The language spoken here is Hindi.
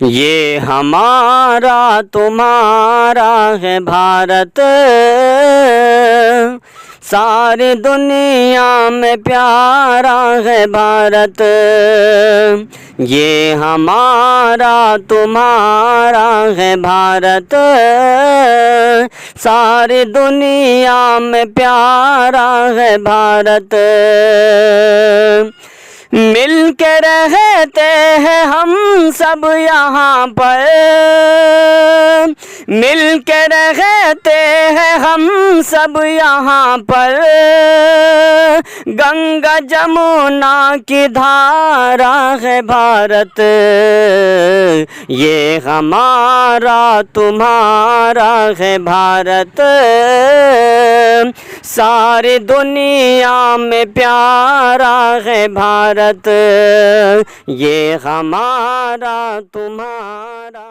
ये हमारा तुम्हारा है भारत, सारी दुनिया में प्यारा है भारत। ये हमारा तुम्हारा है भारत, सारी दुनिया में प्यारा है भारत। मिल के रहते हैं हम सब यहाँ पर, मिल के रहते हैं हम सब यहाँ पर। गंगा जमुना की धारा है भारत, ये हमारा तुम्हारा है भारत, सारी दुनिया में प्यारा है भारत। ये हमारा तुम्हारा